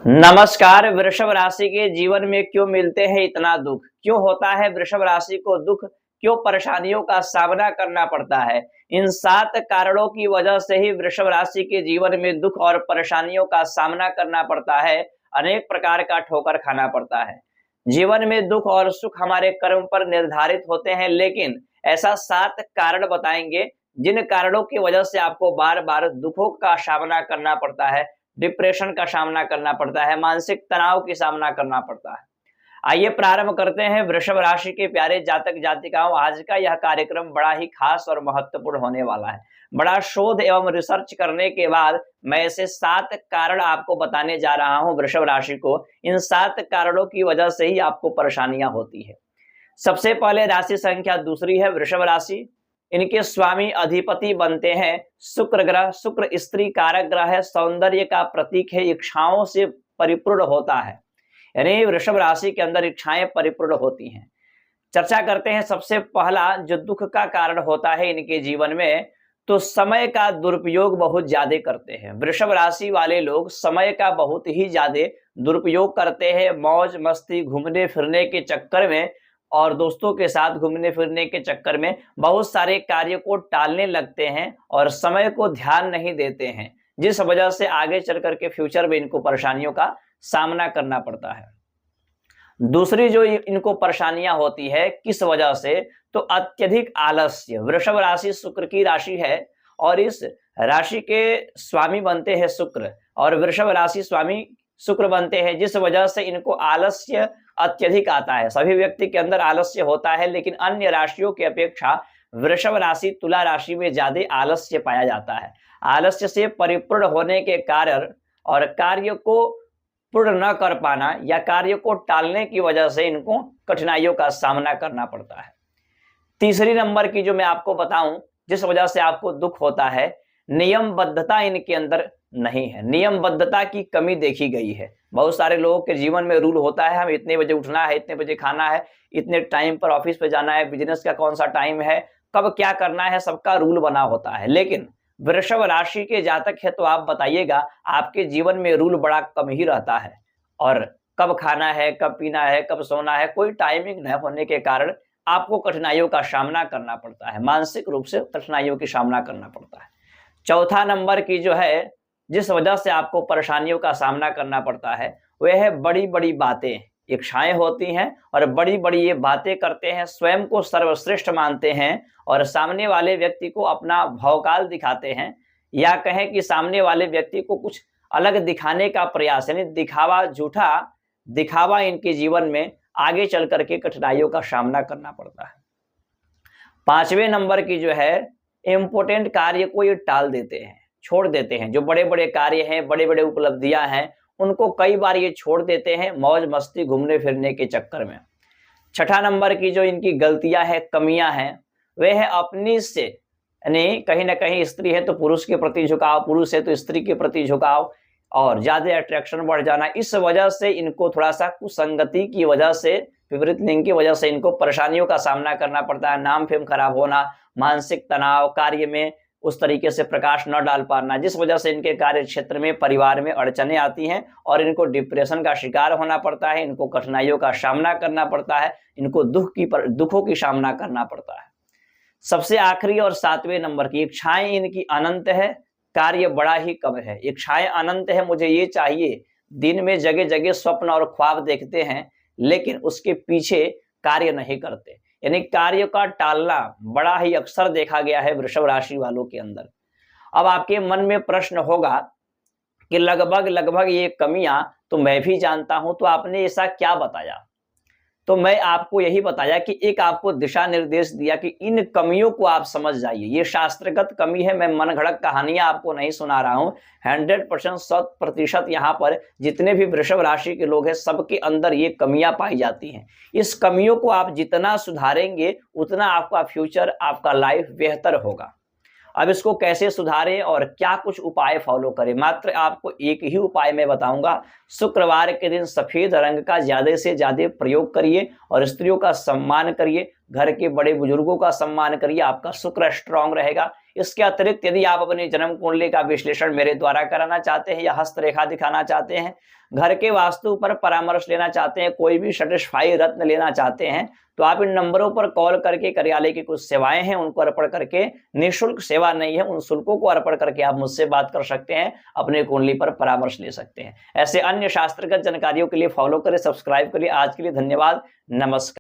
नमस्कार। वृषभ राशि के जीवन में क्यों मिलते हैं इतना दुख? क्यों होता है वृषभ राशि को दुख? क्यों परेशानियों का सामना करना पड़ता है? इन 7 कारणों की वजह से ही वृषभ राशि के जीवन में दुख और परेशानियों का सामना करना पड़ता है। अनेक प्रकार का ठोकर खाना पड़ता है। जीवन में दुख और सुख हमारे कर्म पर निर्धारित होते हैं, लेकिन ऐसा 7 कारण बताएंगे जिन कारणों की वजह से आपको बार-बार दुखों का सामना करना पड़ता है, डिप्रेशन का सामना करना पड़ता है, मानसिक तनाव की सामना करना पड़ता है। आइए प्रारंभ करते हैं वृषभ राशि के प्यारे जातक जातिकाओं। आज का यह कार्यक्रम बड़ा ही खास और महत्वपूर्ण होने वाला है। बड़ा शोध एवं रिसर्च करने के बाद मैं ऐसे 7 कारण आपको बताने जा रहा हूं वृषभ राशि को। इन 7 कारणों की वजह से ही आपको परेशानियां होती है। सबसे पहले राशि संख्या दूसरी है वृषभ राशि। इनके स्वामी अधिपति बनते हैं शुक्र ग्रह। शुक्र स्त्री कारक ग्रह है, सौंदर्य का प्रतीक है, इच्छाओं से परिपूर्ण होता है। यानी वृषभ राशि के अंदर इच्छाएं परिपूर्ण होती हैं। चर्चा करते हैं सबसे पहला जो दुख का कारण होता है इनके जीवन में, तो समय का दुरुपयोग बहुत ज्यादा करते हैं। वृषभ राशि वाले लोग समय का बहुत ही ज्यादा दुरुपयोग करते हैं। मौज मस्ती, घूमने फिरने के चक्कर में और दोस्तों के साथ घूमने फिरने के चक्कर में बहुत सारे कार्य को टालने लगते हैं और समय को ध्यान नहीं देते हैं, जिस वजह से आगे चल करके फ्यूचर में इनको परेशानियों का सामना करना पड़ता है। दूसरी जो इनको परेशानियां होती है किस वजह से, तो अत्यधिक आलस्य। वृषभ राशि शुक्र की राशि है और इस राशि के स्वामी बनते हैं शुक्र और वृषभ राशि स्वामी शुक्र बनते हैं, जिस वजह से इनको आलस्य अत्यधिक आता है। सभी व्यक्ति के अंदर आलस्य होता है, लेकिन अन्य राशियों की अपेक्षा वृषभ राशि तुला राशि में ज्यादा आलस्य पाया जाता है। आलस्य से परिपूर्ण होने के कारण और कार्य को पूर्ण न कर पाना या कार्य को टालने की वजह से इनको कठिनाइयों का सामना करना पड़ता है। तीसरी नंबर की जो मैं आपको बताऊं जिस वजह से आपको दुख होता है, नियमबद्धता इनके अंदर नहीं है। नियमबद्धता की कमी देखी गई है। बहुत सारे लोगों के जीवन में रूल होता है, हमें इतने बजे उठना है, इतने बजे खाना है, इतने टाइम पर ऑफिस पे जाना है, बिजनेस का कौन सा टाइम है, कब क्या करना है, सबका रूल बना होता है। लेकिन वृषभ राशि के जातक है तो आप बताइएगा आपके जीवन में रूल बड़ा कम ही रहता है और कब खाना है, कब पीना है, कब सोना है, कोई टाइमिंग न होने के कारण आपको कठिनाइयों का सामना करना पड़ता है। मानसिक रूप से कठिनाइयों की सामना करना पड़ता है। चौथा नंबर की जो है जिस वजह से आपको परेशानियों का सामना करना पड़ता है वह है बड़ी बड़ी बातें। इच्छाएं होती हैं और बड़ी बड़ी ये बातें करते हैं, स्वयं को सर्वश्रेष्ठ मानते हैं और सामने वाले व्यक्ति को अपना भौकाल दिखाते हैं, या कहें कि सामने वाले व्यक्ति को कुछ अलग दिखाने का प्रयास, यानी दिखावा, झूठा दिखावा इनके जीवन में आगे चल करके कठिनाइयों का सामना करना पड़ता है। पांचवें नंबर की जो है इंपोर्टेंट कार्य को ये टाल देते हैं, छोड़ देते हैं। जो बड़े बड़े कार्य हैं, बड़े बड़े उपलब्धियां हैं, उनको कई बार ये छोड़ देते हैं मौज मस्ती घूमने फिरने के चक्कर में। छठा नंबर की जो इनकी गलतियां हैं, कमियां हैं, वे है अपनी से, यानी कहीं ना कहीं स्त्री है तो पुरुष के प्रति झुकाव, पुरुष है तो स्त्री के प्रति झुकाव और ज्यादा अट्रैक्शन बढ़ जाना। इस वजह से इनको थोड़ा सा कुसंगति की वजह से, विपरीत लिंग की वजह से इनको परेशानियों का सामना करना पड़ता है। नाम फेम खराब होना, मानसिक तनाव, कार्य में उस तरीके से प्रकाश न डाल पाना, जिस वजह से इनके कार्य क्षेत्र में, परिवार में अड़चने आती हैं और इनको डिप्रेशन का शिकार होना पड़ता है, इनको कठिनाइयों का सामना करना पड़ता है, इनको दुखों की सामना करना पड़ता है। सबसे आखिरी और 7वें नंबर की इच्छाएं इनकी अनंत है, कार्य बड़ा ही कम है। इच्छाएं अनंत है, मुझे ये चाहिए, दिन में जगह जगह स्वप्न और ख्वाब देखते हैं, लेकिन उसके पीछे कार्य नहीं करते, यानी कार्य का टालना बड़ा ही अक्सर देखा गया है वृषभ राशि वालों के अंदर। अब आपके मन में प्रश्न होगा कि लगभग ये कमियां तो मैं भी जानता हूं, तो आपने ऐसा क्या बताया? तो मैं आपको यही बताया कि एक आपको दिशा निर्देश दिया कि इन कमियों को आप समझ जाइए। ये शास्त्रगत कमी है, मैं मन घड़क कहानियां आपको नहीं सुना रहा हूं। 100% 100% यहाँ पर जितने भी वृषभ राशि के लोग हैं सबके अंदर ये कमियां पाई जाती हैं। इस कमियों को आप जितना सुधारेंगे उतना आपका फ्यूचर, आपका लाइफ बेहतर होगा। अब इसको कैसे सुधारें और क्या कुछ उपाय फॉलो करें, मात्र आपको एक ही उपाय मैं बताऊंगा। शुक्रवार के दिन सफेद रंग का ज्यादा से ज्यादा प्रयोग करिए और स्त्रियों का सम्मान करिए, घर के बड़े बुजुर्गों का सम्मान करिए, आपका शुक्र स्ट्रांग रहेगा। इसके अतिरिक्त यदि आप अपनी जन्म कुंडली का विश्लेषण मेरे द्वारा कराना चाहते हैं या हस्तरेखा दिखाना चाहते हैं, घर के वास्तु पर परामर्श लेना चाहते हैं, कोई भी सैटिस्फाई रत्न लेना चाहते हैं, तो आप इन नंबरों पर कॉल करके कार्यालय की कुछ सेवाएं हैं उनको अर्पण करके, निःशुल्क सेवा नहीं है, उन शुल्कों को अर्पण करके आप मुझसे बात कर सकते हैं, अपने कुंडली पर परामर्श ले सकते हैं। ऐसे अन्य शास्त्रगत जानकारियों के लिए फॉलो करें, सब्सक्राइब करिए। आज के लिए धन्यवाद, नमस्कार।